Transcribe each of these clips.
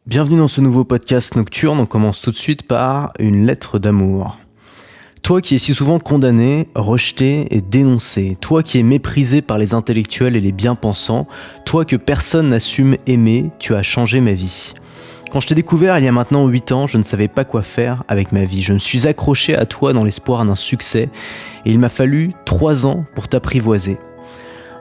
Bienvenue dans ce nouveau podcast nocturne. On commence tout de suite par une lettre d'amour. Toi qui es si souvent condamné, rejeté et dénoncé, toi qui es méprisé par les intellectuels et les bien-pensants, toi que personne n'assume aimer, tu as changé ma vie. Quand je t'ai découvert il y a maintenant 8 ans, je ne savais pas quoi faire avec ma vie. Je me suis accroché à toi dans l'espoir d'un succès et il m'a fallu 3 ans pour t'apprivoiser.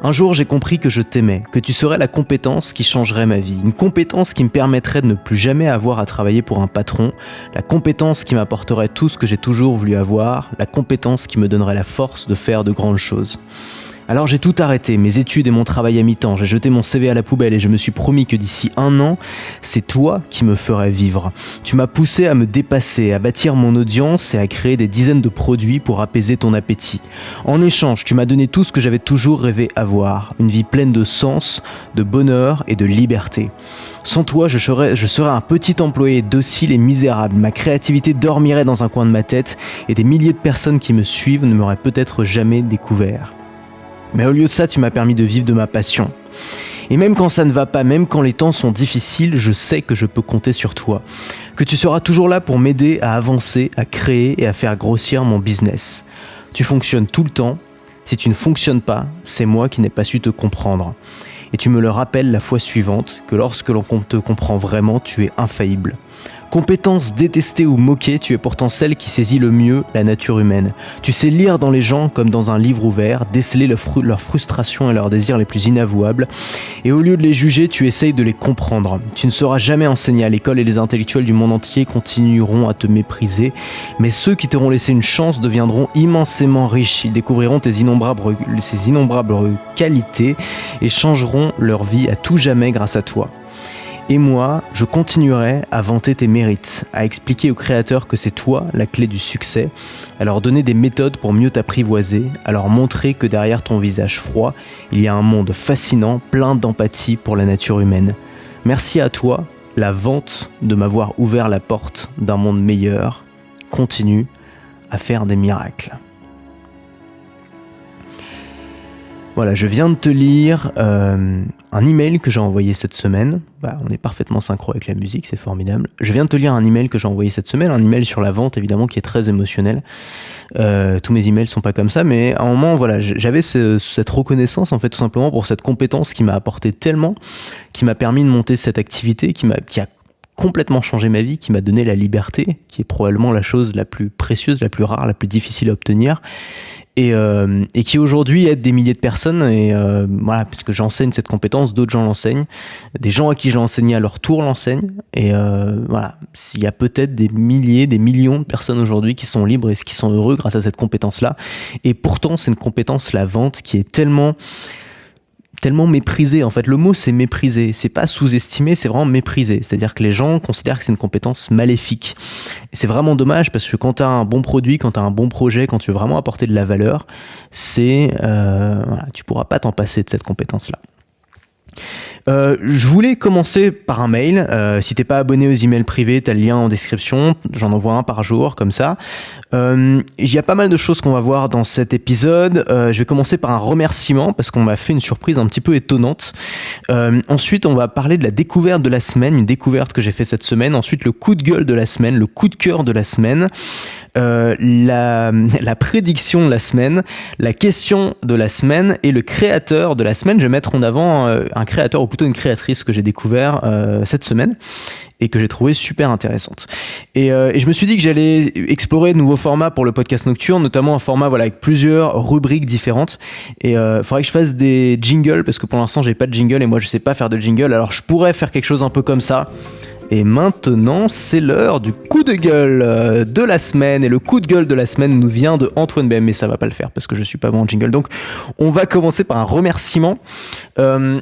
Un jour, j'ai compris que je t'aimais, que tu serais la compétence qui changerait ma vie. Une compétence qui me permettrait de ne plus jamais avoir à travailler pour un patron, la compétence qui m'apporterait tout ce que j'ai toujours voulu avoir, la compétence qui me donnerait la force de faire de grandes choses. Alors j'ai tout arrêté, mes études et mon travail à mi-temps, j'ai jeté mon CV à la poubelle et je me suis promis que d'ici 1 an, c'est toi qui me ferais vivre. Tu m'as poussé à me dépasser, à bâtir mon audience et à créer des dizaines de produits pour apaiser ton appétit. En échange, tu m'as donné tout ce que j'avais toujours rêvé avoir, une vie pleine de sens, de bonheur et de liberté. Sans toi, je serais un petit employé docile et misérable. Ma créativité dormirait dans un coin de ma tête et des milliers de personnes qui me suivent ne m'auraient peut-être jamais découvert. Mais au lieu de ça, tu m'as permis de vivre de ma passion. Et même quand ça ne va pas, même quand les temps sont difficiles, je sais que je peux compter sur toi. Que tu seras toujours là pour m'aider à avancer, à créer et à faire grossir mon business. Tu fonctionnes tout le temps. Si tu ne fonctionnes pas, c'est moi qui n'ai pas su te comprendre. Et tu me le rappelles la fois suivante, que lorsque l'on te comprend vraiment, tu es infaillible. Compétence détestée ou moquée, tu es pourtant celle qui saisit le mieux la nature humaine. Tu sais lire dans les gens comme dans un livre ouvert, déceler leurs frustrations et leurs désirs les plus inavouables, et au lieu de les juger, tu essayes de les comprendre. Tu ne seras jamais enseigné à l'école et les intellectuels du monde entier continueront à te mépriser, mais ceux qui t'auront laissé une chance deviendront immensément riches. Ils découvriront ces innombrables qualités et changeront leur vie à tout jamais grâce à toi. Et moi, je continuerai à vanter tes mérites, à expliquer aux créateurs que c'est toi la clé du succès, à leur donner des méthodes pour mieux t'apprivoiser, à leur montrer que derrière ton visage froid, il y a un monde fascinant, plein d'empathie pour la nature humaine. Merci à toi, la vente, de m'avoir ouvert la porte d'un monde meilleur. Continue à faire des miracles. Voilà, je viens de te lire un email que j'ai envoyé cette semaine. On est parfaitement synchro avec la musique, c'est formidable. Je viens de te lire un email que j'ai envoyé cette semaine, un email sur la vente évidemment qui est très émotionnel. Tous mes emails sont pas comme ça, mais à un moment, voilà, j'avais cette reconnaissance en fait tout simplement pour cette compétence qui m'a apporté tellement, qui m'a permis de monter cette activité, qui a complètement changé ma vie, qui m'a donné la liberté, qui est probablement la chose la plus précieuse, la plus rare, la plus difficile à obtenir. Et qui aujourd'hui aide des milliers de personnes et voilà, puisque j'enseigne cette compétence, d'autres gens l'enseignent, des gens à qui je l'ai enseigné à leur tour l'enseignent, et voilà, s'il y a peut-être des milliers, des millions de personnes aujourd'hui qui sont libres et qui sont heureux grâce à cette compétence-là, et pourtant c'est une compétence, la vente, qui est tellement méprisé. En fait, le mot c'est mépriser, c'est pas sous-estimer, c'est vraiment mépriser. C'est-à-dire que les gens considèrent que c'est une compétence maléfique. Et c'est vraiment dommage parce que quand tu as un bon produit, quand tu as un bon projet, quand tu veux vraiment apporter de la valeur, voilà, tu pourras pas t'en passer de cette compétence-là. Je voulais commencer par un mail. Si t'es pas abonné aux emails privés, t'as le lien en description. J'en envoie un par jour, comme ça. Il y a pas mal de choses qu'on va voir dans cet épisode. Je vais commencer par un remerciement parce qu'on m'a fait une surprise un petit peu étonnante. Ensuite, on va parler de la découverte de la semaine, une découverte que j'ai fait cette semaine. Ensuite, le coup de gueule de la semaine, le coup de cœur de la semaine. La prédiction de la semaine, la question de la semaine et le créateur de la semaine. Je vais mettre en avant un créateur ou plutôt une créatrice que j'ai découvert cette semaine et que j'ai trouvé super intéressante. Et je me suis dit que j'allais explorer de nouveaux formats pour le podcast nocturne, notamment un format avec plusieurs rubriques différentes. Et faudrait que je fasse des jingles parce que pour l'instant j'ai pas de jingle et moi je sais pas faire de jingle. Alors je pourrais faire quelque chose un peu comme ça. Et maintenant, c'est l'heure du coup de gueule de la semaine. Et le coup de gueule de la semaine nous vient de Antoine BM, mais ça va pas le faire parce que je suis pas bon en jingle. Donc, on va commencer par un remerciement. Il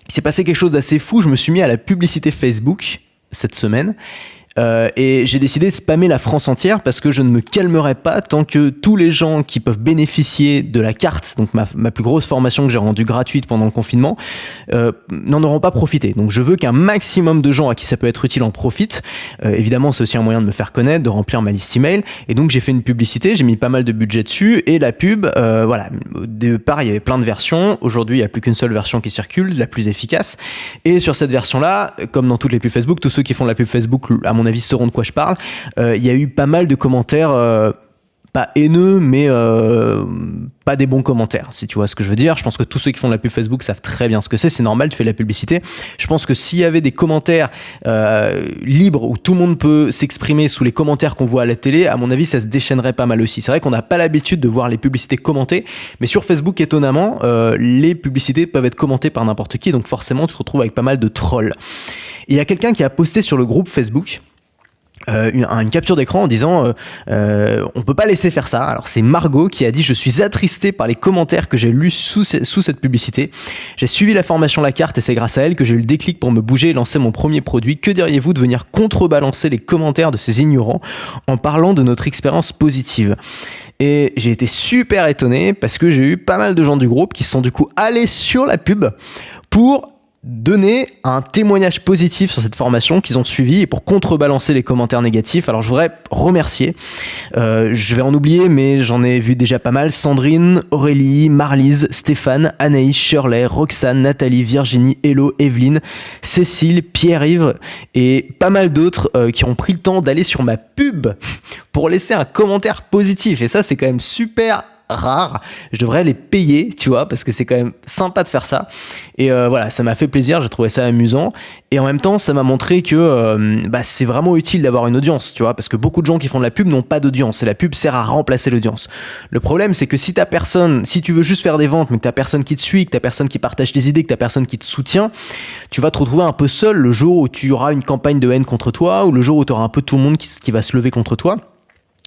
s'est passé quelque chose d'assez fou. Je me suis mis à la publicité Facebook cette semaine. Et j'ai décidé de spammer la France entière parce que je ne me calmerai pas tant que tous les gens qui peuvent bénéficier de la carte, donc ma plus grosse formation que j'ai rendue gratuite pendant le confinement, n'en auront pas profité. Donc je veux qu'un maximum de gens à qui ça peut être utile en profitent. Évidemment, c'est aussi un moyen de me faire connaître, de remplir ma liste email. Et donc j'ai fait une publicité, j'ai mis pas mal de budget dessus. Et la pub, voilà, au départ il y avait plein de versions. Aujourd'hui il n'y a plus qu'une seule version qui circule, la plus efficace. Et sur cette version-là, comme dans toutes les pubs Facebook, tous ceux qui font de la pub Facebook, à mon avis, sauront de quoi je parle. Il y a eu pas mal de commentaires, pas haineux, mais pas des bons commentaires, si tu vois ce que je veux dire. Je pense que tous ceux qui font de la pub Facebook savent très bien ce que c'est normal, tu fais de la publicité. Je pense que s'il y avait des commentaires libres où tout le monde peut s'exprimer sous les commentaires qu'on voit à la télé, à mon avis, ça se déchaînerait pas mal aussi. C'est vrai qu'on n'a pas l'habitude de voir les publicités commentées, mais sur Facebook, étonnamment, les publicités peuvent être commentées par n'importe qui, donc forcément, tu te retrouves avec pas mal de trolls. Et il y a quelqu'un qui a posté sur le groupe Facebook une capture d'écran en disant on peut pas laisser faire ça. Alors c'est Margot qui a dit: je suis attristée par les commentaires que j'ai lus sous cette publicité. J'ai suivi la formation La Carte et c'est grâce à elle que j'ai eu le déclic pour me bouger et lancer mon premier produit. Que diriez-vous de venir contrebalancer les commentaires de ces ignorants en parlant de notre expérience positive? Et j'ai été super étonné parce que j'ai eu pas mal de gens du groupe qui se sont du coup allés sur la pub pour donner un témoignage positif sur cette formation qu'ils ont suivie et pour contrebalancer les commentaires négatifs. Alors je voudrais remercier, je vais en oublier mais j'en ai vu déjà pas mal: Sandrine, Aurélie, Marlise, Stéphane, Anaïs, Shirley, Roxane, Nathalie, Virginie, Hello, Evelyne, Cécile, Pierre-Yves et pas mal d'autres qui ont pris le temps d'aller sur ma pub pour laisser un commentaire positif. Et ça, c'est quand même super rare. Je devrais les payer, tu vois, parce que c'est quand même sympa de faire ça. Et voilà, ça m'a fait plaisir, j'ai trouvé ça amusant. Et en même temps, ça m'a montré que c'est vraiment utile d'avoir une audience, tu vois, parce que beaucoup de gens qui font de la pub n'ont pas d'audience. Et la pub sert à remplacer l'audience. Le problème, c'est que si tu veux juste faire des ventes, mais que t'as personne qui te suit, que t'as personne qui partage tes idées, que t'as personne qui te soutient, tu vas te retrouver un peu seul le jour où tu auras une campagne de haine contre toi, ou le jour où tu auras un peu tout le monde qui va se lever contre toi.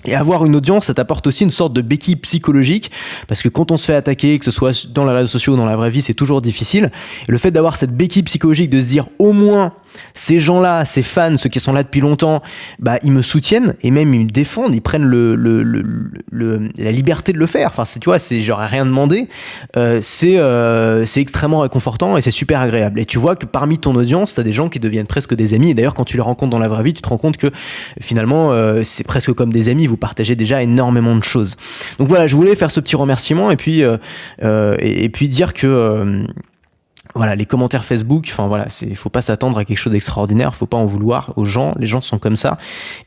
Et avoir une audience, ça t'apporte aussi une sorte de béquille psychologique, parce que quand on se fait attaquer, que ce soit dans les réseaux sociaux ou dans la vraie vie, c'est toujours difficile. Et le fait d'avoir cette béquille psychologique, de se dire au moins ces gens-là, ces fans, ceux qui sont là depuis longtemps, ils me soutiennent et même ils me défendent, ils prennent la liberté de le faire. Enfin, tu vois, j'aurais rien demandé. C'est extrêmement réconfortant et c'est super agréable. Et tu vois que parmi ton audience, t'as des gens qui deviennent presque des amis. Et d'ailleurs, quand tu les rencontres dans la vraie vie, tu te rends compte que finalement, c'est presque comme des amis. Vous partagez déjà énormément de choses. Donc voilà, je voulais faire ce petit remerciement et puis dire que voilà, les commentaires Facebook, enfin voilà, faut pas s'attendre à quelque chose d'extraordinaire, faut pas en vouloir aux gens, les gens sont comme ça.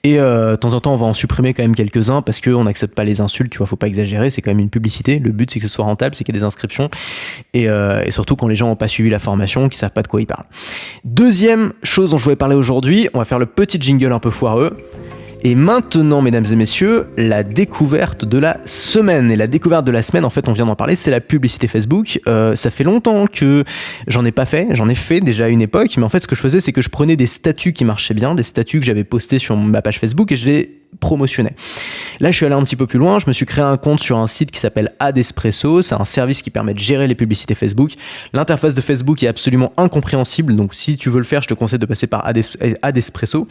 Et de temps en temps, on va en supprimer quand même quelques-uns parce qu'on n'accepte pas les insultes, tu vois, faut pas exagérer, c'est quand même une publicité. Le but, c'est que ce soit rentable, c'est qu'il y ait des inscriptions et surtout quand les gens n'ont pas suivi la formation, qu'ils savent pas de quoi ils parlent. Deuxième chose dont je voulais parler aujourd'hui, on va faire le petit jingle un peu foireux. Et maintenant, mesdames et messieurs, la découverte de la semaine. Et la découverte de la semaine, en fait, on vient d'en parler, c'est la publicité Facebook. Ça fait longtemps que j'en ai pas fait. J'en ai fait déjà à une époque. Mais en fait, ce que je faisais, c'est que je prenais des statuts qui marchaient bien, des statuts que j'avais postés sur ma page Facebook et je les promotionnais. Là, je suis allé un petit peu plus loin. Je me suis créé un compte sur un site qui s'appelle Adespresso. C'est un service qui permet de gérer les publicités Facebook. L'interface de Facebook est absolument incompréhensible. Donc, si tu veux le faire, je te conseille de passer par Adespresso.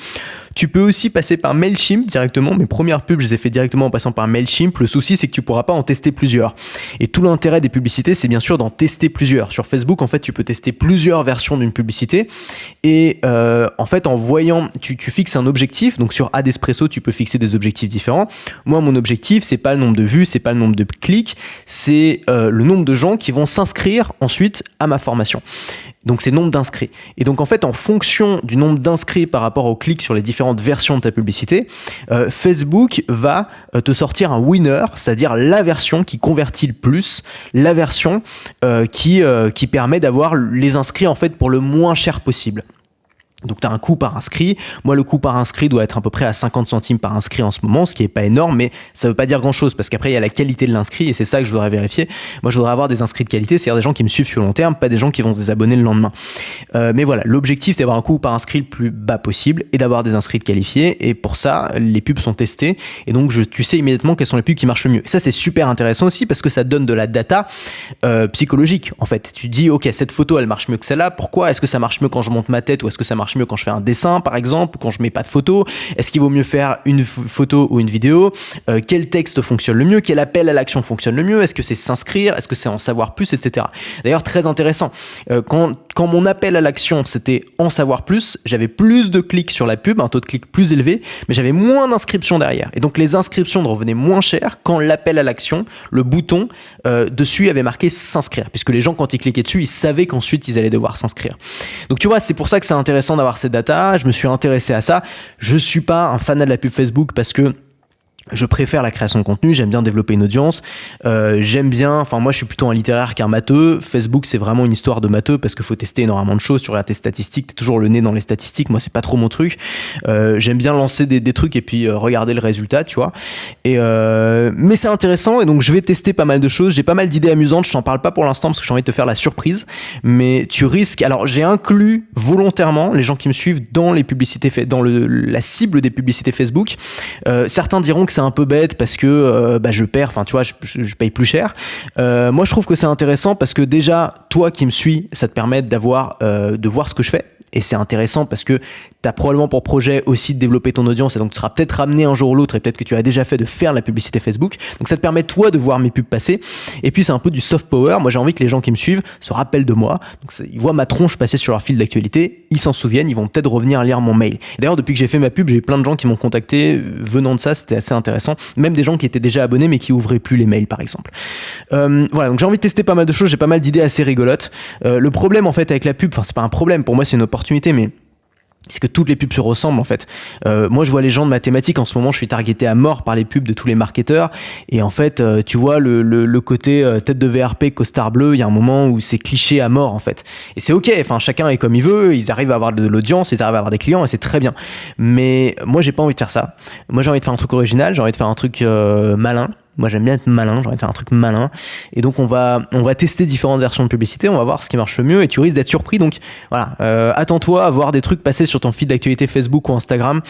Tu peux aussi passer par Mailchimp directement. Mes premières pubs, je les ai fait directement en passant par Mailchimp. Le souci, c'est que tu pourras pas en tester plusieurs. Et tout l'intérêt des publicités, c'est bien sûr d'en tester plusieurs. Sur Facebook, en fait, tu peux tester plusieurs versions d'une publicité. Et en fait, en voyant, tu fixes un objectif. Donc, sur Adespresso, tu peux fixer des objectifs différents. Moi, mon objectif, c'est pas le nombre de vues, c'est pas le nombre de clics, c'est le nombre de gens qui vont s'inscrire ensuite à ma formation. Donc c'est le nombre d'inscrits. Et donc en fait, en fonction du nombre d'inscrits par rapport aux clics sur les différentes versions de ta publicité, Facebook va te sortir un winner, c'est-à-dire la version qui convertit le plus, la version qui permet d'avoir les inscrits en fait pour le moins cher possible. Donc tu as un coût par inscrit. Moi, le coût par inscrit doit être à peu près à 50 centimes par inscrit en ce moment, ce qui est pas énorme, mais ça veut pas dire grand chose parce qu'après il y a la qualité de l'inscrit et c'est ça que je voudrais vérifier. Moi, je voudrais avoir des inscrits de qualité, c'est-à-dire des gens qui me suivent sur le long terme, pas des gens qui vont se désabonner le lendemain. Mais voilà, l'objectif c'est d'avoir un coût par inscrit le plus bas possible et d'avoir des inscrits qualifiés. Et pour ça, les pubs sont testées et donc tu sais immédiatement quelles sont les pubs qui marchent le mieux. Et ça c'est super intéressant aussi parce que ça donne de la data psychologique. En fait, tu dis ok, cette photo elle marche mieux que celle-là. Pourquoi? Est-ce que ça marche mieux quand je monte ma tête ou est-ce que ça marche mieux quand je fais un dessin par exemple, ou quand je mets pas de photo? Est-ce qu'il vaut mieux faire une photo ou une vidéo? Quel texte fonctionne le mieux? Quel appel à l'action fonctionne le mieux? Est-ce que c'est s'inscrire? Est-ce que c'est en savoir plus, etc. D'ailleurs, très intéressant. Quand mon appel à l'action c'était en savoir plus, j'avais plus de clics sur la pub, un taux de clic plus élevé, mais j'avais moins d'inscriptions derrière. Et donc les inscriptions revenaient moins chères quand l'appel à l'action, le bouton dessus avait marqué s'inscrire, puisque les gens quand ils cliquaient dessus, ils savaient qu'ensuite ils allaient devoir s'inscrire. Donc tu vois, c'est pour ça que c'est intéressant d'avoir ces datas. Je me suis intéressé à ça. Je suis pas un fanat de la pub Facebook parce que je préfère la création de contenu, j'aime bien développer une audience, j'aime bien, enfin moi je suis plutôt un littéraire qu'un matheux. Facebook c'est vraiment une histoire de matheux parce qu'il faut tester énormément de choses, tu regardes tes statistiques, t'es toujours le nez dans les statistiques, moi c'est pas trop mon truc. J'aime bien lancer des trucs et puis regarder le résultat, tu vois. Mais c'est intéressant et donc je vais tester pas mal de choses, j'ai pas mal d'idées amusantes, je t'en parle pas pour l'instant parce que j'ai envie de te faire la surprise, mais tu risques, alors j'ai inclus volontairement les gens qui me suivent dans les publicités, dans la cible des publicités Facebook. Certains diront que c'est un peu bête parce que je perds, enfin tu vois, je paye plus cher. Moi je trouve que c'est intéressant parce que déjà toi qui me suis, ça te permet de voir ce que je fais. Et c'est intéressant parce que tu as probablement pour projet aussi de développer ton audience et donc tu seras peut-être ramené un jour ou l'autre et peut-être que tu as déjà fait de faire la publicité Facebook. Donc ça te permet toi de voir mes pubs passer. Et puis c'est un peu du soft power. Moi j'ai envie que les gens qui me suivent se rappellent de moi. Donc ils voient ma tronche passer sur leur fil d'actualité, ils s'en souviennent, ils vont peut-être revenir lire mon mail. Et d'ailleurs depuis que j'ai fait ma pub, j'ai plein de gens qui m'ont contacté venant de ça, c'était assez intéressant. Même des gens qui étaient déjà abonnés mais qui ouvraient plus les mails par exemple. Voilà, donc j'ai envie de tester pas mal de choses, j'ai pas mal d'idées assez rigolotes. Le problème en fait avec la pub, enfin c'est pas un problème, pour moi c'est une opportunité, mais c'est que toutes les pubs se ressemblent en fait. Moi je vois les gens de ma thématique, en ce moment je suis targeté à mort par les pubs de tous les marketeurs et en fait tu vois le côté tête de VRP, costard bleu, il y a un moment où c'est cliché à mort en fait. Et c'est ok, enfin chacun est comme il veut, ils arrivent à avoir de l'audience, ils arrivent à avoir des clients et c'est très bien. Mais moi j'ai pas envie de faire ça. Moi j'ai envie de faire un truc original, j'ai envie de faire un truc malin. Moi j'aime bien être malin, j'ai envie de faire un truc malin. Et donc on va tester différentes versions de publicité, on va voir ce qui marche le mieux et tu risques d'être surpris. Donc voilà, attends-toi à voir des trucs passer sur ton feed d'actualité Facebook ou Instagram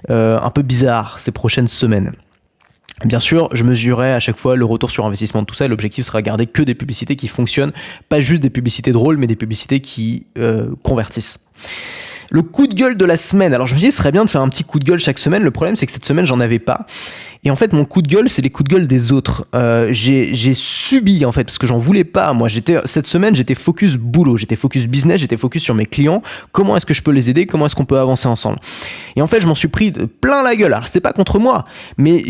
un peu bizarres ces prochaines semaines. Bien sûr, je mesurerai à chaque fois le retour sur investissement de tout ça et l'objectif sera de garder que des publicités qui fonctionnent, pas juste des publicités drôles mais des publicités qui convertissent. Le coup de gueule de la semaine. Alors je me dis, ce serait bien de faire un petit coup de gueule chaque semaine. Le problème, c'est que cette semaine, j'en avais pas. Et en fait, mon coup de gueule, c'est les coups de gueule des autres. J'ai subi, en fait, parce que j'en voulais pas. Moi, cette semaine, j'étais focus boulot, j'étais focus business, j'étais focus sur mes clients. Comment est-ce que je peux les aider? Comment est-ce qu'on peut avancer ensemble? Et en fait, je m'en suis pris plein la gueule. Alors, c'est pas contre moi, mais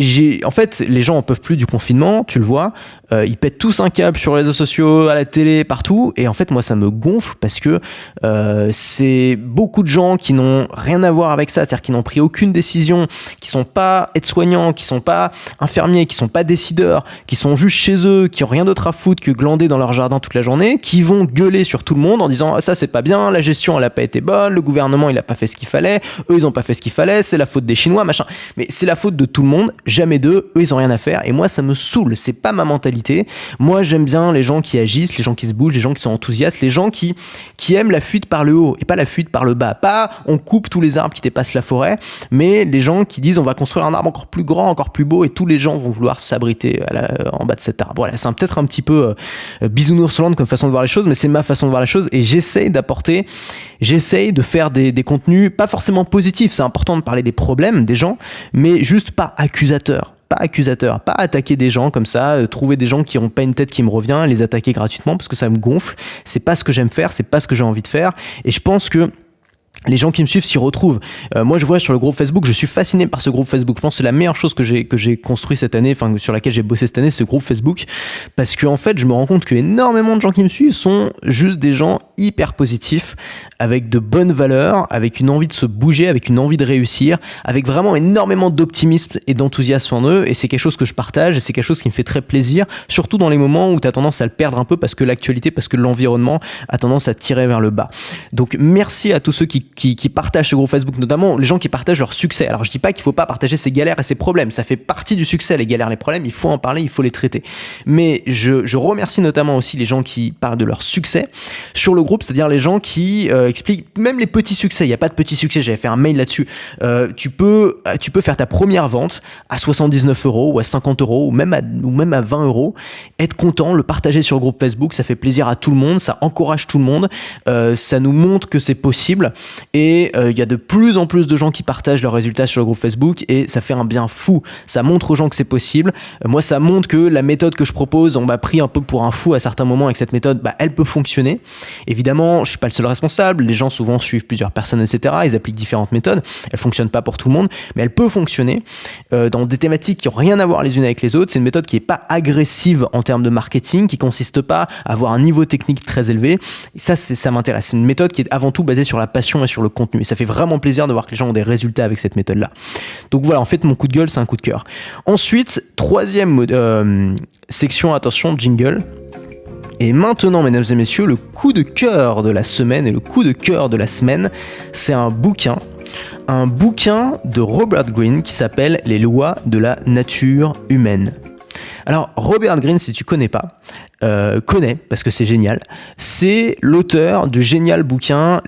en fait, les gens en peuvent plus du confinement, tu le vois. Ils pètent tous un câble sur les réseaux sociaux, à la télé, partout. Et en fait, moi, ça me gonfle parce que c'est beaucoup de gens qui n'ont rien à voir avec ça, c'est-à-dire qui n'ont pris aucune décision, qui sont pas aides-soignants, qui sont pas infirmiers, qui sont pas décideurs, qui sont juste chez eux, qui ont rien d'autre à foutre que glander dans leur jardin toute la journée, qui vont gueuler sur tout le monde en disant ah, ça c'est pas bien, la gestion elle a pas été bonne, le gouvernement il a pas fait ce qu'il fallait, eux ils ont pas fait ce qu'il fallait, c'est la faute des Chinois, machin. Mais c'est la faute de tout le monde, jamais d'eux, eux ils ont rien à faire et moi ça me saoule, c'est pas ma mentalité. Moi j'aime bien les gens qui agissent, les gens qui se bougent, les gens qui sont enthousiastes, les gens qui aiment la fuite par le haut et pas la fuite par le bas. Pas on coupe tous les arbres qui dépassent la forêt, mais les gens qui disent on va construire un arbre encore plus grand, encore plus beau et tous les gens vont vouloir s'abriter en bas de cet arbre. Voilà, c'est peut-être un petit peu bisounours comme façon de voir les choses, mais c'est ma façon de voir les choses et j'essaye de faire des contenus pas forcément positifs. C'est important de parler des problèmes des gens, mais juste pas accusateur, pas attaquer des gens comme ça, trouver des gens qui ont pas une tête qui me revient, les attaquer gratuitement parce que ça me gonfle. C'est pas ce que j'aime faire, c'est pas ce que j'ai envie de faire et je pense que les gens qui me suivent s'y retrouvent. Moi, je vois sur le groupe Facebook, je suis fasciné par ce groupe Facebook. Je pense que c'est la meilleure chose que j'ai construit cette année, enfin sur laquelle j'ai bossé cette année, ce groupe Facebook, parce que en fait, je me rends compte que énormément de gens qui me suivent sont juste des gens hyper positifs, avec de bonnes valeurs, avec une envie de se bouger, avec une envie de réussir, avec vraiment énormément d'optimisme et d'enthousiasme en eux. Et c'est quelque chose que je partage et c'est quelque chose qui me fait très plaisir, surtout dans les moments où tu as tendance à le perdre un peu parce que l'actualité, parce que l'environnement a tendance à tirer vers le bas. Donc merci à tous ceux qui qui partagent ce groupe Facebook, notamment les gens qui partagent leur succès. Alors je dis pas qu'il faut pas partager ses galères et ses problèmes, ça fait partie du succès, les galères, les problèmes, il faut en parler, il faut les traiter. Mais je remercie notamment aussi les gens qui parlent de leur succès sur le groupe, c'est-à-dire les gens qui expliquent même les petits succès. Il n'y a pas de petits succès, j'avais fait un mail là-dessus. Tu peux faire ta première vente à 79 € ou à 50 € ou même à 20 €, être content, le partager sur le groupe Facebook, ça fait plaisir à tout le monde, ça encourage tout le monde, ça nous montre que c'est possible et il y a de plus en plus de gens qui partagent leurs résultats sur le groupe Facebook et ça fait un bien fou. Ça montre aux gens que c'est possible. Moi, ça montre que la méthode que je propose, on m'a pris un peu pour un fou à certains moments avec cette méthode, elle peut fonctionner. Évidemment, je suis pas le seul responsable, les gens souvent suivent plusieurs personnes, etc. Ils appliquent différentes méthodes, elles fonctionnent pas pour tout le monde, mais elle peut fonctionner dans des thématiques qui ont rien à voir les unes avec les autres. C'est une méthode qui est pas agressive en termes de marketing, qui consiste pas à avoir un niveau technique très élevé. Et ça m'intéresse. C'est une méthode qui est avant tout basée sur la passion et sur le contenu. Et ça fait vraiment plaisir de voir que les gens ont des résultats avec cette méthode-là. Donc voilà, en fait, mon coup de gueule, c'est un coup de cœur. Ensuite, troisième section, attention, jingle. Et maintenant, mesdames et messieurs, le coup de cœur de la semaine et le coup de cœur de la semaine, c'est un bouquin de Robert Greene qui s'appelle « Les lois de la nature humaine ». Alors, Robert Greene, si tu connais pas, connais, parce que c'est génial, c'est l'auteur du génial bouquin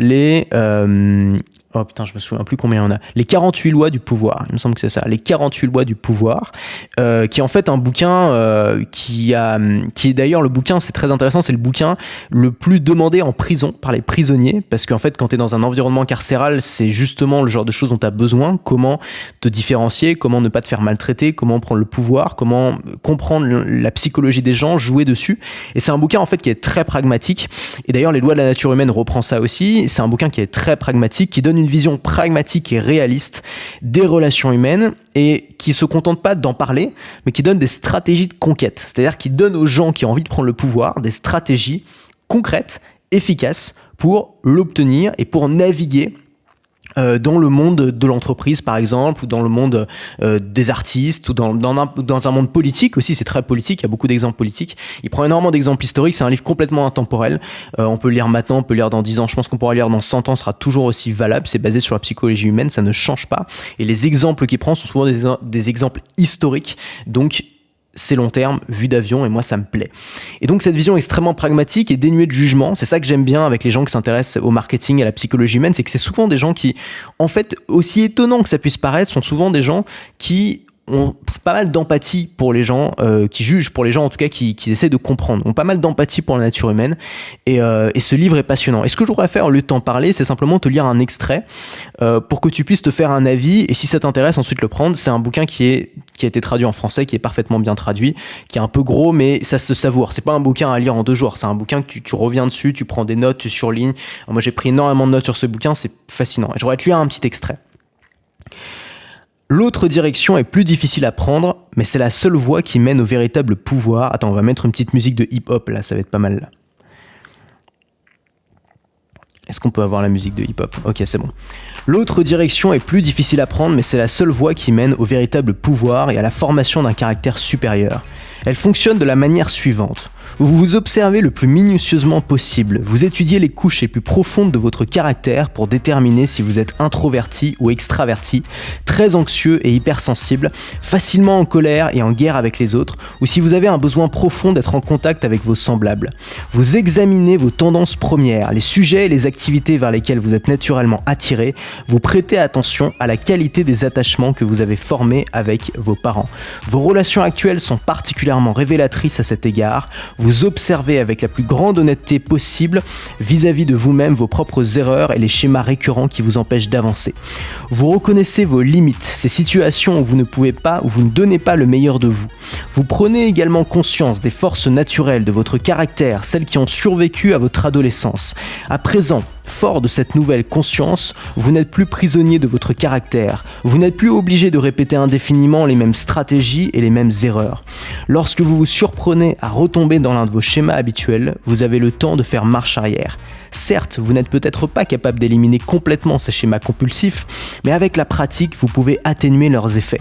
oh putain, je me souviens plus combien il y en a. Les 48 lois du pouvoir. Il me semble que c'est ça. Les 48 lois du pouvoir. Qui est en fait un bouquin qui est d'ailleurs le bouquin, c'est très intéressant, c'est le bouquin le plus demandé en prison par les prisonniers. Parce qu'en fait, quand tu es dans un environnement carcéral, c'est justement le genre de choses dont tu as besoin. Comment te différencier, comment ne pas te faire maltraiter, comment prendre le pouvoir, comment comprendre la psychologie des gens, jouer dessus. Et c'est un bouquin en fait qui est très pragmatique. Et d'ailleurs, les lois de la nature humaine reprend ça aussi. C'est un bouquin qui est très pragmatique, qui donne une vision pragmatique et réaliste des relations humaines et qui se contente pas d'en parler, mais qui donne des stratégies de conquête. C'est-à-dire qui donne aux gens qui ont envie de prendre le pouvoir des stratégies concrètes, efficaces pour l'obtenir et pour naviguer dans le monde de l'entreprise par exemple, ou dans le monde des artistes, ou dans un monde politique aussi. C'est très politique, il y a beaucoup d'exemples politiques. Il prend énormément d'exemples historiques, c'est un livre complètement intemporel. On peut le lire maintenant, on peut le lire dans 10 ans, je pense qu'on pourra le lire dans 100 ans, sera toujours aussi valable. C'est basé sur la psychologie humaine, ça ne change pas. Et les exemples qu'il prend sont souvent des exemples historiques, donc c'est long terme, vue d'avion, et moi ça me plaît. Et donc cette vision extrêmement pragmatique et dénuée de jugement, c'est ça que j'aime bien avec les gens qui s'intéressent au marketing et à la psychologie humaine, c'est que c'est souvent des gens qui, en fait, aussi étonnant que ça puisse paraître, sont souvent des gens qui ont pas mal d'empathie pour les gens, qui jugent pour les gens en tout cas qui essaient de comprendre, ont pas mal d'empathie pour la nature humaine et ce livre est passionnant. Et ce que je voudrais faire au lieu de t'en parler, c'est simplement te lire un extrait pour que tu puisses te faire un avis et si ça t'intéresse ensuite le prendre. C'est un bouquin qui a été traduit en français, qui est parfaitement bien traduit, qui est un peu gros mais ça se savoure. C'est pas un bouquin à lire en 2 jours, c'est un bouquin que tu reviens dessus, tu prends des notes, tu surlignes. Alors moi j'ai pris énormément de notes sur ce bouquin, c'est fascinant. Et je voudrais te lire un petit extrait. L'autre direction est plus difficile à prendre, mais c'est la seule voie qui mène au véritable pouvoir. Attends, on va mettre une petite musique de hip-hop là, ça va être pas mal là. Est-ce qu'on peut avoir la musique de hip-hop ? Ok, c'est bon. L'autre direction est plus difficile à prendre, mais c'est la seule voie qui mène au véritable pouvoir et à la formation d'un caractère supérieur. Elle fonctionne de la manière suivante. Vous vous observez le plus minutieusement possible. Vous étudiez les couches les plus profondes de votre caractère pour déterminer si vous êtes introverti ou extraverti, très anxieux et hypersensible, facilement en colère et en guerre avec les autres, ou si vous avez un besoin profond d'être en contact avec vos semblables. Vous examinez vos tendances premières, les sujets et les activités vers lesquels vous êtes naturellement attiré. Vous prêtez attention à la qualité des attachements que vous avez formés avec vos parents. Vos relations actuelles sont particulièrement révélatrices à cet égard. Vous observez avec la plus grande honnêteté possible vis-à-vis de vous-même vos propres erreurs et les schémas récurrents qui vous empêchent d'avancer. Vous reconnaissez vos limites, ces situations où vous ne pouvez pas, où vous ne donnez pas le meilleur de vous. Vous prenez également conscience des forces naturelles de votre caractère, celles qui ont survécu à votre adolescence. À présent, fort de cette nouvelle conscience, vous n'êtes plus prisonnier de votre caractère. Vous n'êtes plus obligé de répéter indéfiniment les mêmes stratégies et les mêmes erreurs. Lorsque vous vous surprenez à retomber dans l'un de vos schémas habituels, vous avez le temps de faire marche arrière. Certes, vous n'êtes peut-être pas capable d'éliminer complètement ces schémas compulsifs, mais avec la pratique, vous pouvez atténuer leurs effets.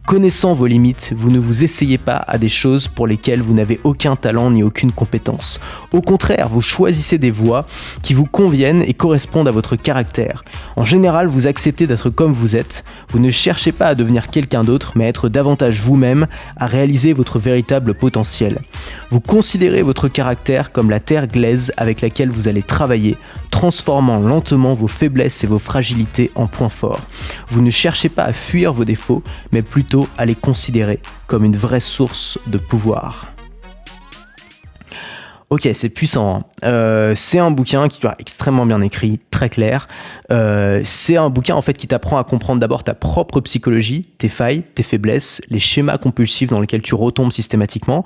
Connaissant vos limites, vous ne vous essayez pas à des choses pour lesquelles vous n'avez aucun talent ni aucune compétence. Au contraire, vous choisissez des voies qui vous conviennent et correspondent à votre caractère. En général, vous acceptez d'être comme vous êtes. Vous ne cherchez pas à devenir quelqu'un d'autre, mais à être davantage vous-même, à réaliser votre véritable potentiel. Vous considérez votre caractère comme la terre glaise avec laquelle vous allez travailler, transformant lentement vos faiblesses et vos fragilités en points forts. Vous ne cherchez pas à fuir vos défauts, mais plutôt à les considérer comme une vraie source de pouvoir. Ok, c'est puissant. C'est un bouquin qui est extrêmement bien écrit, très clair. C'est un bouquin en fait qui t'apprend à comprendre d'abord ta propre psychologie, tes failles, tes faiblesses, les schémas compulsifs dans lesquels tu retombes systématiquement.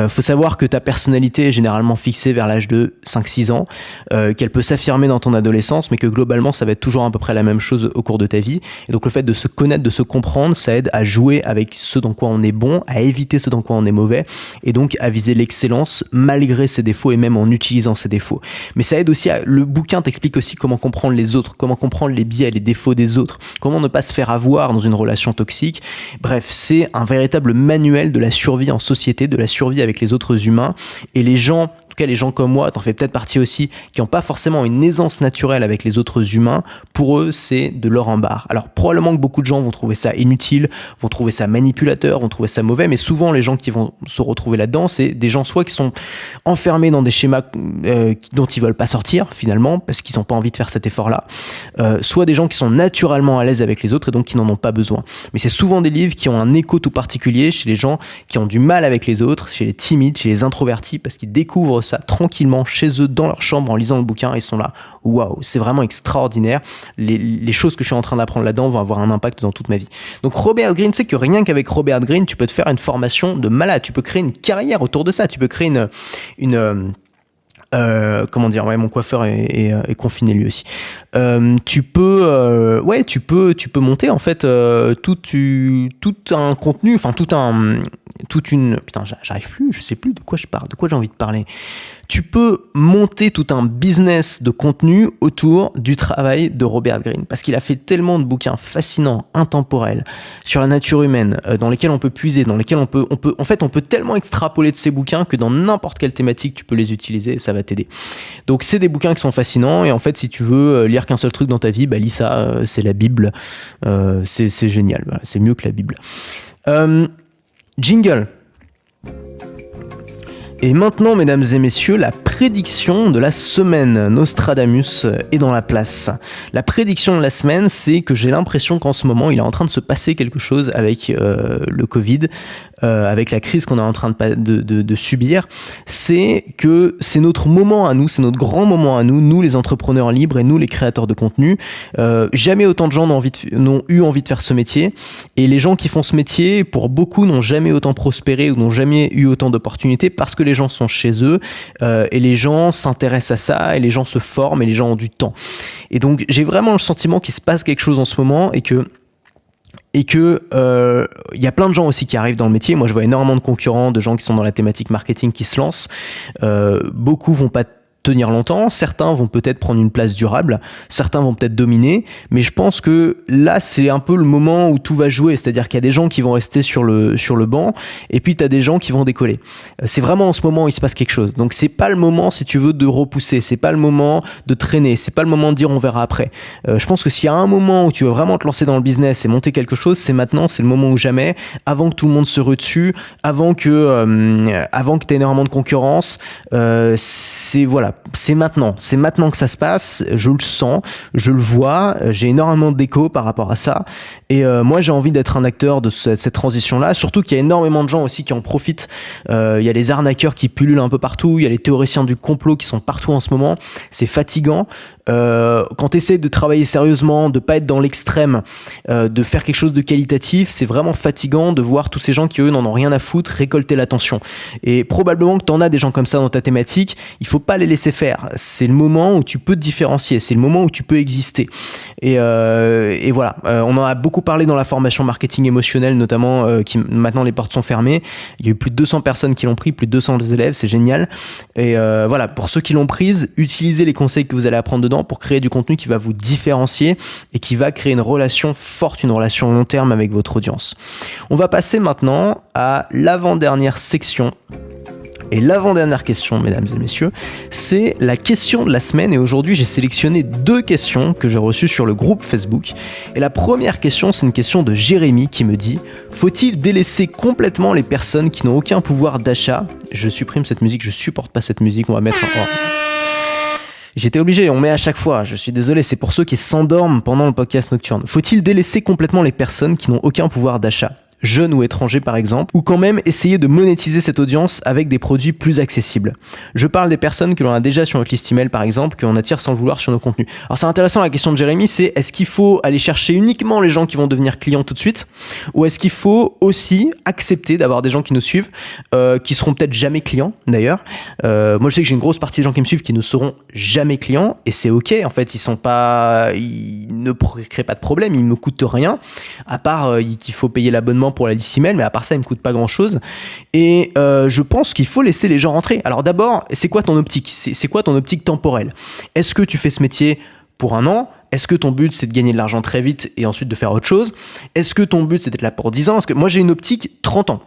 Faut savoir que ta personnalité est généralement fixée vers l'âge de 5-6 ans, qu'elle peut s'affirmer dans ton adolescence, mais que globalement ça va être toujours à peu près la même chose au cours de ta vie. Et donc le fait de se connaître, de se comprendre, ça aide à jouer avec ce dans quoi on est bon, à éviter ce dans quoi on est mauvais, et donc à viser l'excellence malgré ses défauts et même en utilisant ses défauts. Mais ça aide aussi le bouquin t'explique aussi comment comprendre les autres, comment comprendre les biais, les défauts des autres, comment ne pas se faire avoir dans une relation toxique. Bref, c'est un véritable manuel de la survie en société, de la survie avec les autres humains. Et les gens, en tout cas les gens comme moi, t'en fais peut-être partie aussi, qui n'ont pas forcément une aisance naturelle avec les autres humains, pour eux c'est de l'or en barre. Alors probablement que beaucoup de gens vont trouver ça inutile, vont trouver ça manipulateur, vont trouver ça mauvais, mais souvent les gens qui vont se retrouver là-dedans, c'est des gens soit qui sont enfermés dans des schémas dont ils veulent pas sortir finalement, parce qu'ils n'ont pas envie de faire cet effort-là, soit des gens qui sont naturellement à l'aise avec les autres et donc qui n'en ont pas besoin. Mais c'est souvent des livres qui ont un écho tout particulier chez les gens qui ont du mal avec les autres, chez les timides, chez les introvertis, parce qu'ils découvrent ça tranquillement chez eux dans leur chambre en lisant le bouquin et ils sont là, waouh, c'est vraiment extraordinaire. Les choses que je suis en train d'apprendre là-dedans vont avoir un impact dans toute ma vie. Donc Robert Greene, c'est que rien qu'avec Robert Greene, tu peux te faire une formation de malade, tu peux créer une carrière autour de ça, tu peux créer comment dire, ouais, mon coiffeur est confiné lui aussi. Tu peux monter en fait tout un contenu, enfin putain, j'arrive plus, je sais plus de quoi je parle, de quoi j'ai envie de parler. Tu peux monter tout un business de contenu autour du travail de Robert Greene, parce qu'il a fait tellement de bouquins fascinants, intemporels, sur la nature humaine, dans lesquels on peut puiser, dans lesquels on peut tellement extrapoler de ces bouquins que dans n'importe quelle thématique tu peux les utiliser et ça va t'aider. Donc c'est des bouquins qui sont fascinants et en fait si tu veux lire qu'un seul truc dans ta vie, bah lis ça, c'est la Bible, c'est génial, voilà, c'est mieux que la Bible. Jingle. Et maintenant, mesdames et messieurs, la prédiction de la semaine. Nostradamus est dans la place. La prédiction de la semaine, c'est que j'ai l'impression qu'en ce moment, il est en train de se passer quelque chose avec le Covid, avec la crise qu'on est en train de subir. C'est que c'est notre moment à nous, c'est notre grand moment à nous les entrepreneurs libres et nous les créateurs de contenu. Jamais autant de gens n'ont eu envie de faire ce métier. Et les gens qui font ce métier, pour beaucoup, n'ont jamais autant prospéré ou n'ont jamais eu autant d'opportunités parce que les gens sont chez eux et les gens s'intéressent à ça et les gens se forment et les gens ont du temps. Et donc j'ai vraiment le sentiment qu'il se passe quelque chose en ce moment et que y a plein de gens aussi qui arrivent dans le métier. Moi je vois énormément de concurrents, de gens qui sont dans la thématique marketing qui se lancent. Beaucoup vont pas tenir longtemps, certains vont peut-être prendre une place durable, certains vont peut-être dominer, mais je pense que là c'est un peu le moment où tout va jouer, c'est-à-dire qu'il y a des gens qui vont rester sur le banc et puis tu as des gens qui vont décoller. C'est vraiment en ce moment où il se passe quelque chose. Donc c'est pas le moment, si tu veux, de repousser, c'est pas le moment de traîner, c'est pas le moment de dire on verra après. Je pense que s'il y a un moment où tu veux vraiment te lancer dans le business et monter quelque chose, c'est maintenant, c'est le moment ou jamais, avant que tout le monde se rue dessus, avant que tu aies énormément de concurrence, c'est maintenant que ça se passe, je le sens, je le vois, j'ai énormément d'écho par rapport à ça et moi j'ai envie d'être un acteur de cette transition-là, surtout qu'il y a énormément de gens aussi qui en profitent, il y a les arnaqueurs qui pullulent un peu partout, il y a les théoriciens du complot qui sont partout en ce moment, c'est fatigant, Quand tu essaies de travailler sérieusement, de pas être dans l'extrême, de faire quelque chose de qualitatif, c'est vraiment fatigant de voir tous ces gens qui eux n'en ont rien à foutre récolter l'attention. Et probablement que tu en as des gens comme ça dans ta thématique, il faut pas les laisser faire. C'est le moment où tu peux te différencier, c'est le moment où tu peux exister. Et voilà, on en a beaucoup parlé dans la formation marketing émotionnel notamment, qui maintenant les portes sont fermées. Il y a eu plus de 200 personnes qui l'ont pris, plus de 200 élèves, c'est génial. Et voilà, pour ceux qui l'ont prise, utilisez les conseils que vous allez apprendre dedans pour créer du contenu qui va vous différencier et qui va créer une relation forte, une relation long terme avec votre audience. On va passer maintenant à l'avant-dernière section. Et l'avant-dernière question, mesdames et messieurs, c'est la question de la semaine. Et aujourd'hui, j'ai sélectionné 2 questions que j'ai reçues sur le groupe Facebook. Et la première question, c'est une question de Jérémy qui me dit « Faut-il délaisser complètement les personnes qui n'ont aucun pouvoir d'achat ?» Je supprime cette musique, je supporte pas cette musique, on va mettre un... J'étais obligé, on met à chaque fois, je suis désolé, c'est pour ceux qui s'endorment pendant le podcast nocturne. Faut-il délaisser complètement les personnes qui n'ont aucun pouvoir d'achat ? Jeunes ou étrangers par exemple, ou quand même essayer de monétiser cette audience avec des produits plus accessibles. Je parle des personnes que l'on a déjà sur notre liste email par exemple, que l'on attire sans le vouloir sur nos contenus. Alors c'est intéressant la question de Jérémy, c'est est-ce qu'il faut aller chercher uniquement les gens qui vont devenir clients tout de suite, ou est-ce qu'il faut aussi accepter d'avoir des gens qui nous suivent, qui seront peut-être jamais clients d'ailleurs. Moi je sais que j'ai une grosse partie des gens qui me suivent qui ne seront jamais clients, et c'est ok, en fait ils ne créent pas de problème, ils me coûtent rien, à part qu'il faut payer l'abonnement pour la liste email, mais à part ça, il me coûte pas grand chose. Et je pense qu'il faut laisser les gens rentrer. Alors d'abord, c'est quoi ton optique ? C'est quoi ton optique temporelle ? Est-ce que tu fais ce métier pour 1 an ? Est-ce que ton but c'est de gagner de l'argent très vite et ensuite de faire autre chose ? Est-ce que ton but c'est d'être là pour 10 ans ? Parce que moi j'ai une optique 30 ans.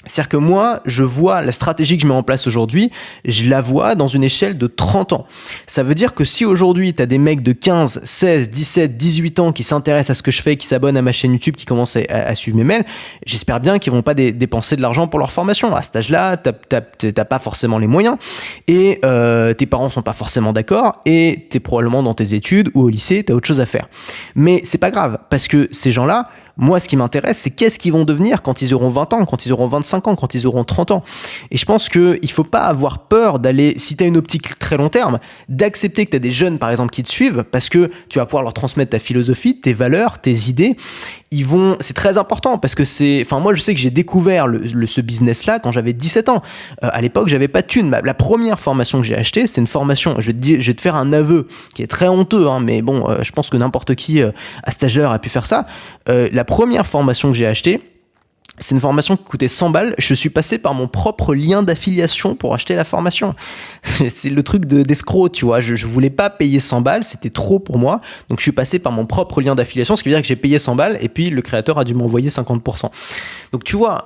C'est-à-dire que moi, je vois la stratégie que je mets en place aujourd'hui, je la vois dans une échelle de 30 ans. Ça veut dire que si aujourd'hui, tu as des mecs de 15, 16, 17, 18 ans qui s'intéressent à ce que je fais, qui s'abonnent à ma chaîne YouTube, qui commencent à suivre mes mails, j'espère bien qu'ils vont pas dépenser de l'argent pour leur formation. À cet âge-là, t'as pas forcément les moyens et tes parents sont pas forcément d'accord et t'es probablement dans tes études ou au lycée, t'as autre chose à faire. Mais c'est pas grave parce que ces gens-là, moi, ce qui m'intéresse, c'est qu'est-ce qu'ils vont devenir quand ils auront 20 ans, quand ils auront 25 ans, quand ils auront 30 ans. Et je pense qu'il faut pas avoir peur d'aller, si tu as une optique très long terme, d'accepter que tu as des jeunes, par exemple, qui te suivent parce que tu vas pouvoir leur transmettre ta philosophie, tes valeurs, tes idées. C'est très important parce que moi je sais que j'ai découvert ce business-là quand j'avais 17 ans. À l'époque, j'avais pas de thune. La première formation que j'ai achetée, c'est une formation, je vais te faire un aveu qui est très honteux, hein, mais bon, je pense que n'importe qui à cet âge-là aurait pu faire ça. La première formation que j'ai achetée, c'est une formation qui coûtait 100 balles. Je suis passé par mon propre lien d'affiliation pour acheter la formation. C'est le truc d'escroc, tu vois. Je voulais pas payer 100 balles, c'était trop pour moi. Donc je suis passé par mon propre lien d'affiliation, ce qui veut dire que j'ai payé 100 balles et puis le créateur a dû m'envoyer 50%. Donc tu vois,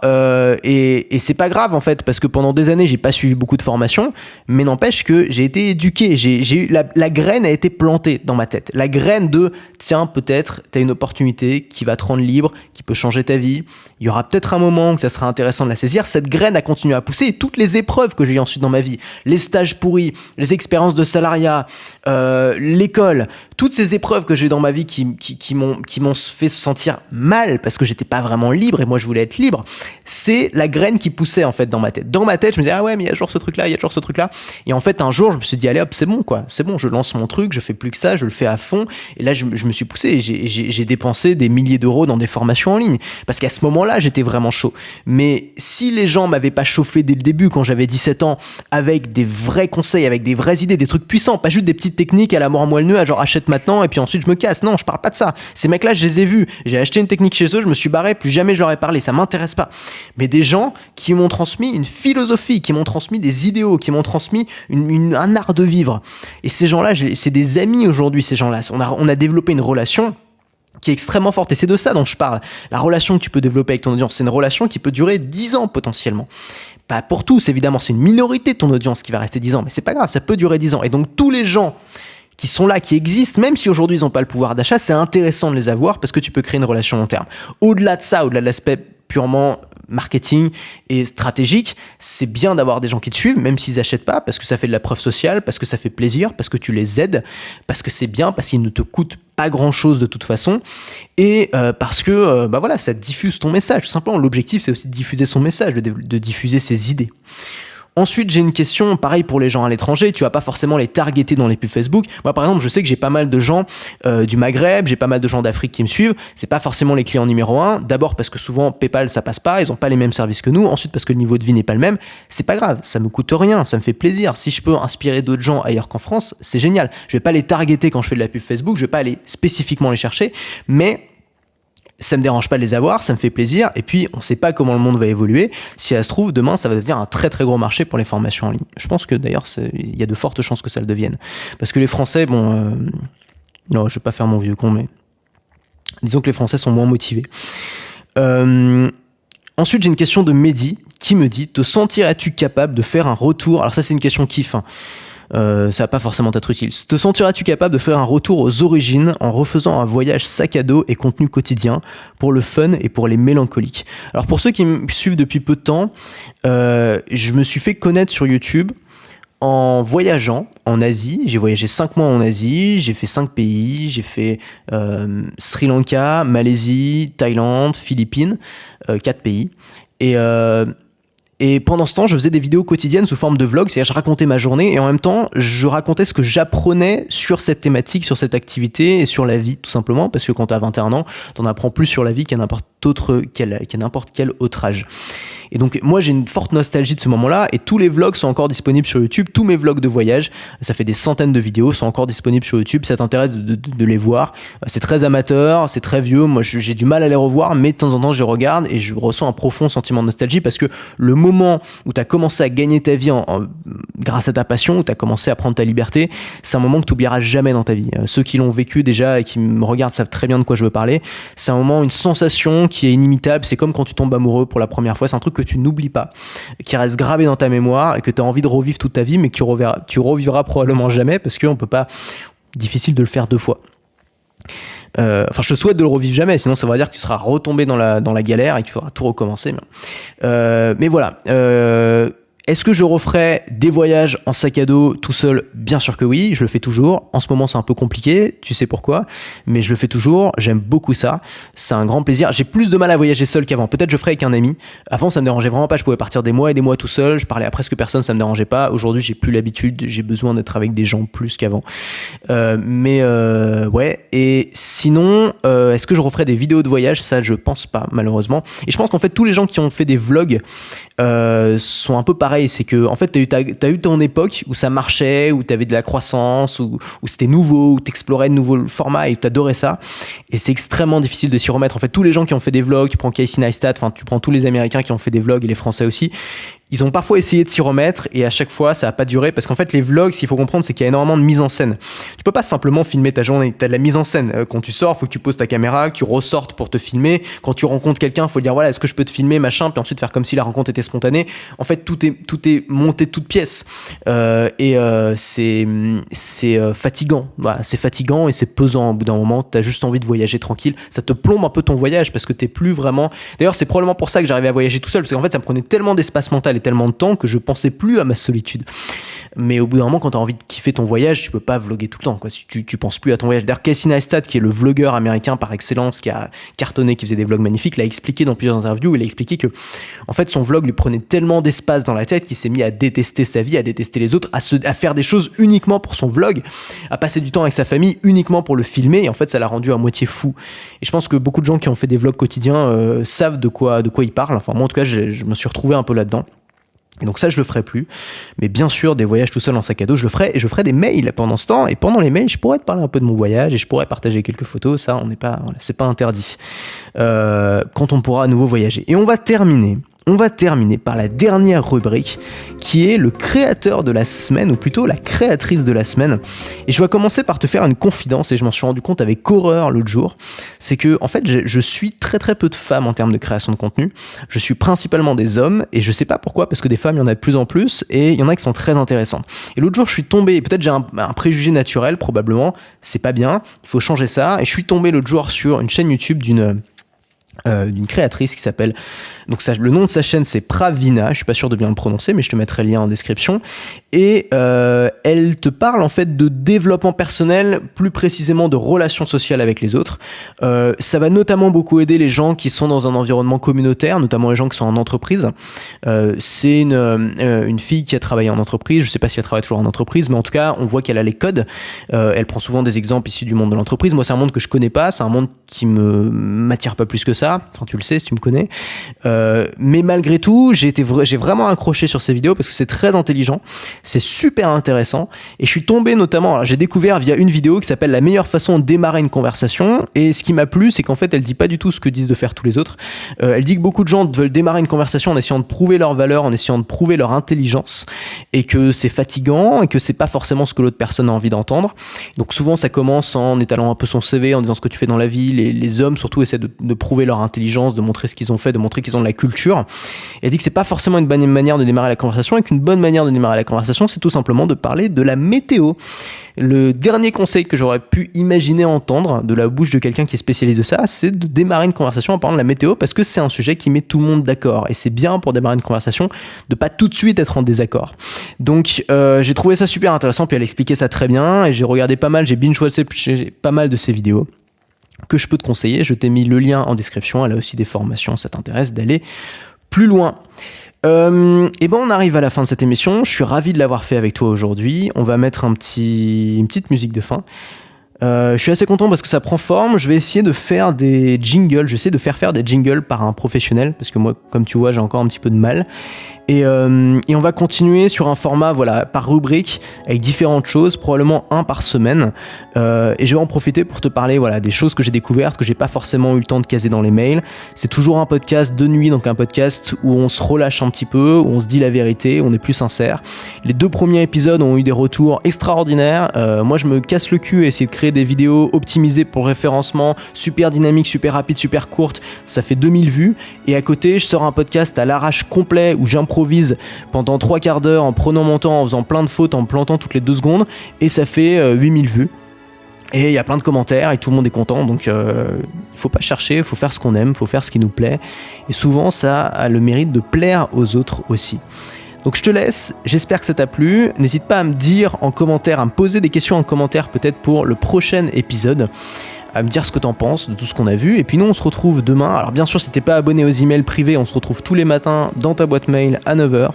et c'est pas grave en fait, parce que pendant des années, j'ai pas suivi beaucoup de formations, mais n'empêche que j'ai été éduqué. J'ai eu la graine a été plantée dans ma tête. La graine de tiens, peut-être t'as une opportunité qui va te rendre libre, qui peut changer ta vie. Il y aura peut-être un moment où ça sera intéressant de la saisir. Cette graine a continué à pousser et toutes les épreuves que j'ai eues ensuite dans ma vie, les stages pourris, les expériences de salariat, l'école, toutes ces épreuves que j'ai eues dans ma vie qui m'ont fait se sentir mal parce que j'étais pas vraiment libre et moi je voulais être libre, c'est la graine qui poussait en fait dans ma tête. Dans ma tête, je me disais ah ouais mais il y a toujours ce truc là, il y a toujours ce truc là. Et en fait un jour je me suis dit allez hop c'est bon quoi, c'est bon, je lance mon truc, je fais plus que ça, je le fais à fond. Et là je me suis poussé et j'ai dépensé des milliers d'euros dans des formations en ligne parce qu'à ce moment-là j'étais vraiment chaud. Mais si les gens m'avaient pas chauffé dès le début quand j'avais 17 ans avec des vrais conseils, avec des vraies idées, des trucs puissants, pas juste des petites techniques à la mort moelle-neu, à genre achète maintenant et puis ensuite je me casse. Non, je parle pas de ça. Ces mecs-là, je les ai vus. J'ai acheté une technique chez eux, je me suis barré, plus jamais je leur ai parlé. Ça m'intéresse pas. Mais des gens qui m'ont transmis une philosophie, qui m'ont transmis des idéaux, qui m'ont transmis un art de vivre. Et ces gens-là, c'est des amis aujourd'hui, ces gens-là. On a développé une relation qui est extrêmement forte et c'est de ça dont je parle. La relation que tu peux développer avec ton audience, c'est une relation qui peut durer 10 ans potentiellement. Pas pour tous, évidemment, c'est une minorité de ton audience qui va rester 10 ans, mais c'est pas grave, ça peut durer 10 ans. Et donc tous les gens qui sont là, qui existent, même si aujourd'hui ils n'ont pas le pouvoir d'achat, c'est intéressant de les avoir parce que tu peux créer une relation long terme. Au-delà de ça, au-delà de l'aspect purement marketing et stratégique, c'est bien d'avoir des gens qui te suivent, même s'ils n'achètent pas, parce que ça fait de la preuve sociale, parce que ça fait plaisir, parce que tu les aides, parce que c'est bien, parce qu'ils ne te coûtent pas grand-chose de toute façon, et parce que voilà, ça diffuse ton message. Tout simplement, l'objectif, c'est aussi de diffuser son message, de diffuser ses idées. Ensuite, j'ai une question, pareil pour les gens à l'étranger, tu vas pas forcément les targeter dans les pubs Facebook. Moi, par exemple, je sais que j'ai pas mal de gens du Maghreb, j'ai pas mal de gens d'Afrique qui me suivent. C'est pas forcément les clients numéro 1. D'abord parce que souvent, PayPal, ça passe pas, ils ont pas les mêmes services que nous. Ensuite, parce que le niveau de vie n'est pas le même. C'est pas grave, ça me coûte rien, ça me fait plaisir. Si je peux inspirer d'autres gens ailleurs qu'en France, c'est génial. Je vais pas les targeter quand je fais de la pub Facebook, je vais pas aller spécifiquement les chercher, mais ça me dérange pas de les avoir, ça me fait plaisir, et puis on sait pas comment le monde va évoluer. Si ça se trouve, demain, ça va devenir un très très gros marché pour les formations en ligne. Je pense que d'ailleurs, il y a de fortes chances que ça le devienne. Parce que les Français, non, je vais pas faire mon vieux con, mais disons que les Français sont moins motivés. Ensuite, j'ai une question de Mehdi qui me dit: te sentirais-tu capable de faire un retour? Alors ça, c'est une question kiff, hein. Ça va pas forcément être utile. Te sentiras-tu capable de faire un retour aux origines en refaisant un voyage sac à dos et contenu quotidien pour le fun et pour les mélancoliques? Alors pour ceux qui me suivent depuis peu de temps, je me suis fait connaître sur YouTube en voyageant en Asie. J'ai voyagé 5 mois en Asie, j'ai fait 5 pays, j'ai fait Sri Lanka, Malaisie, Thaïlande, Philippines, 4 pays. Et pendant ce temps, je faisais des vidéos quotidiennes sous forme de vlog, c'est-à-dire je racontais ma journée et en même temps, je racontais ce que j'apprenais sur cette thématique, sur cette activité et sur la vie, tout simplement, parce que quand t'as 21 ans, t'en apprends plus sur la vie qu'à n'importe quel autre âge. Et donc, moi, j'ai une forte nostalgie de ce moment-là et tous les vlogs sont encore disponibles sur YouTube. Tous mes vlogs de voyage, ça fait des centaines de vidéos, sont encore disponibles sur YouTube. Ça t'intéresse de les voir. C'est très amateur, c'est très vieux. Moi, j'ai du mal à les revoir, mais de temps en temps, je les regarde et je ressens un profond sentiment de nostalgie parce que le moment où tu as commencé à gagner ta vie grâce à ta passion, où tu as commencé à prendre ta liberté, c'est un moment que tu n'oublieras jamais dans ta vie. Ceux qui l'ont vécu déjà et qui me regardent savent très bien de quoi je veux parler. C'est un moment, une sensation qui est inimitable. C'est comme quand tu tombes amoureux pour la première fois. C'est un truc que tu n'oublies pas, qui reste gravé dans ta mémoire et que tu as envie de revivre toute ta vie, mais que tu revivras probablement jamais parce qu'on peut pas. Difficile de le faire 2 fois. Enfin, je te souhaite de le revivre jamais, sinon ça va dire que tu seras retombé dans la galère et qu'il faudra tout recommencer. Mais voilà. Est-ce que je referai des voyages en sac à dos tout seul? Bien sûr que oui, je le fais toujours. En ce moment, c'est un peu compliqué, tu sais pourquoi, mais je le fais toujours. J'aime beaucoup ça. C'est un grand plaisir. J'ai plus de mal à voyager seul qu'avant. Peut-être je ferai avec un ami. Avant, ça me dérangeait vraiment pas. Je pouvais partir des mois et des mois tout seul. Je parlais à presque personne, ça me dérangeait pas. Aujourd'hui, j'ai plus l'habitude. J'ai besoin d'être avec des gens plus qu'avant. Ouais. Et sinon, est-ce que je referai des vidéos de voyage? Ça, je pense pas, malheureusement. Et je pense qu'en fait, tous les gens qui ont fait des vlogs sont un peu pareils. C'est que en fait t'as eu ton époque où ça marchait, où t'avais de la croissance, où c'était nouveau, où t'explorais de nouveaux formats et t'adorais ça, et c'est extrêmement difficile de s'y remettre. En fait, tous les gens qui ont fait des vlogs, tu prends Casey Neistat, enfin tu prends tous les Américains qui ont fait des vlogs et les Français aussi, ils ont parfois essayé de s'y remettre et à chaque fois ça a pas duré parce qu'en fait les vlogs, ce qu'il faut comprendre, c'est qu'il y a énormément de mise en scène. Tu peux pas simplement filmer ta journée, t'as de la mise en scène. Quand tu sors, faut que tu poses ta caméra, que tu ressortes pour te filmer. Quand tu rencontres quelqu'un, faut dire voilà, est-ce que je peux te filmer, machin, puis ensuite faire comme si la rencontre était spontanée. En fait, tout est monté de toutes pièces c'est fatigant. Voilà, c'est fatigant et c'est pesant. Au bout d'un moment, t'as juste envie de voyager tranquille. Ça te plombe un peu ton voyage parce que t'es plus vraiment. D'ailleurs, c'est probablement pour ça que j'arrivais à voyager tout seul parce qu'en fait, ça me prenait tellement d'espace mental et tellement de temps que je pensais plus à ma solitude. Mais au bout d'un moment, quand t'as envie de kiffer ton voyage, tu peux pas vlogger tout le temps, quoi. Tu penses plus à ton voyage. D'ailleurs, Casey Neistat, qui est le vlogueur américain par excellence, qui a cartonné, qui faisait des vlogs magnifiques, l'a expliqué dans plusieurs interviews. Il a expliqué que, en fait, son vlog lui prenait tellement d'espace dans la tête qu'il s'est mis à détester sa vie, à détester les autres, à faire des choses uniquement pour son vlog, à passer du temps avec sa famille uniquement pour le filmer. Et en fait, ça l'a rendu à moitié fou. Et je pense que beaucoup de gens qui ont fait des vlogs quotidiens savent de quoi ils parlent. Enfin, moi, en tout cas, je me suis retrouvé un peu là-dedans. Et donc ça, je le ferai plus. Mais bien sûr, des voyages tout seul en sac à dos, je le ferai. Et je ferai des mails pendant ce temps. Et pendant les mails, je pourrais te parler un peu de mon voyage et je pourrais partager quelques photos. Ça, c'est pas interdit. Quand on pourra à nouveau voyager. Et on va terminer par la dernière rubrique qui est le créateur de la semaine, ou plutôt la créatrice de la semaine. Et je vais commencer par te faire une confidence, et je m'en suis rendu compte avec horreur l'autre jour. C'est que, en fait, je suis très très peu de femmes en termes de création de contenu. Je suis principalement des hommes, et je sais pas pourquoi, parce que des femmes, il y en a de plus en plus, et il y en a qui sont très intéressantes. Et l'autre jour, je suis tombé, peut-être j'ai un préjugé naturel, probablement, c'est pas bien, il faut changer ça, et je suis tombé l'autre jour sur une chaîne YouTube d'une d'une créatrice qui s'appelle, donc ça, le nom de sa chaîne c'est Pravina, je suis pas sûr de bien le prononcer mais je te mettrai le lien en description, et elle te parle en fait de développement personnel, plus précisément de relations sociales avec les autres. Ça va notamment beaucoup aider les gens qui sont dans un environnement communautaire, notamment les gens qui sont en entreprise. C'est une fille qui a travaillé en entreprise, je sais pas si elle travaille toujours en entreprise, mais en tout cas on voit qu'elle a les codes. Elle prend souvent des exemples issus du monde de l'entreprise. Moi c'est un monde que je connais pas, c'est un monde qui m'attire pas plus que ça. Enfin, tu le sais si tu me connais. Mais malgré tout, j'ai vraiment accroché sur ces vidéos parce que c'est très intelligent, c'est super intéressant. Et je suis tombé notamment, alors j'ai découvert via une vidéo qui s'appelle La meilleure façon de démarrer une conversation. Et ce qui m'a plu, c'est qu'en fait, elle dit pas du tout ce que disent de faire tous les autres. Elle dit que beaucoup de gens veulent démarrer une conversation en essayant de prouver leur valeur, en essayant de prouver leur intelligence, et que c'est fatigant et que c'est pas forcément ce que l'autre personne a envie d'entendre. Donc souvent, ça commence en étalant un peu son CV, en disant ce que tu fais dans la vie. Les hommes surtout essaient de prouver leur intelligence, de montrer ce qu'ils ont fait, de montrer qu'ils ont de la culture. Et elle dit que c'est pas forcément une bonne manière de démarrer la conversation, et qu'une bonne manière de démarrer la conversation, c'est tout simplement de parler de la météo. Le dernier conseil que j'aurais pu imaginer entendre de la bouche de quelqu'un qui est spécialiste de ça, c'est de démarrer une conversation en parlant de la météo, parce que c'est un sujet qui met tout le monde d'accord, et c'est bien pour démarrer une conversation de pas tout de suite être en désaccord. Donc j'ai trouvé ça super intéressant, puis elle expliquait ça très bien, et j'ai regardé pas mal, j'ai binge-watché pas mal de ses vidéos que je peux te conseiller. Je t'ai mis le lien en description. Elle a aussi des formations, ça t'intéresse d'aller plus loin. Et ben on arrive à la fin de cette émission. Je suis ravi de l'avoir fait avec toi aujourd'hui. On va mettre une petite musique de fin. Je suis assez content parce que ça prend forme. Je vais essayer de faire des jingles. Je vais essayer de faire des jingles par un professionnel, parce que moi, comme tu vois, j'ai encore un petit peu de mal. Et on va continuer sur un format, voilà, par rubrique, avec différentes choses, probablement un par semaine. Et je vais en profiter pour te parler, voilà, des choses que j'ai découvertes, que j'ai pas forcément eu le temps de caser dans les mails. C'est toujours un podcast de nuit, donc un podcast où on se relâche un petit peu, où on se dit la vérité, on est plus sincère. Les 2 premiers épisodes ont eu des retours extraordinaires. Moi, je me casse le cul à essayer de créer des vidéos optimisées pour le référencement, super dynamiques, super rapides, super courtes. Ça fait 2000 vues. Et à côté, je sors un podcast à l'arrache complet où j'improvise pendant 3 quarts d'heure en prenant mon temps, en faisant plein de fautes, en plantant toutes les 2 secondes, et ça fait 8000 vues. Et il y a plein de commentaires et tout le monde est content, donc il faut pas chercher, il faut faire ce qu'on aime, il faut faire ce qui nous plaît. Et souvent, ça a le mérite de plaire aux autres aussi. Donc je te laisse, j'espère que ça t'a plu. N'hésite pas à me dire en commentaire, à me poser des questions en commentaire peut-être pour le prochain épisode, à me dire ce que t'en penses de tout ce qu'on a vu. Et puis nous, on se retrouve demain. Alors bien sûr, si t'es pas abonné aux emails privés, on se retrouve tous les matins dans ta boîte mail à 9h.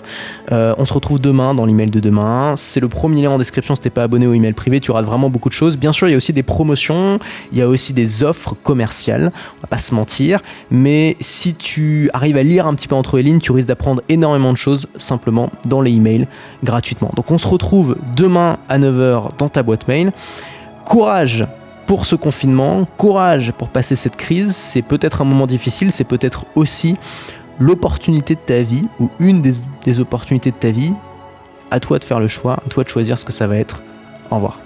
On se retrouve demain dans l'email de demain. C'est le premier lien en description si t'es pas abonné aux emails privés. Tu auras vraiment beaucoup de choses. Bien sûr, il y a aussi des promotions, il y a aussi des offres commerciales. On va pas se mentir. Mais si tu arrives à lire un petit peu entre les lignes, tu risques d'apprendre énormément de choses simplement dans les emails gratuitement. Donc on se retrouve demain à 9h dans ta boîte mail. Courage pour ce confinement, courage pour passer cette crise. C'est peut-être un moment difficile, c'est peut-être aussi l'opportunité de ta vie, ou une des opportunités de ta vie. À toi de faire le choix, à toi de choisir ce que ça va être. Au revoir.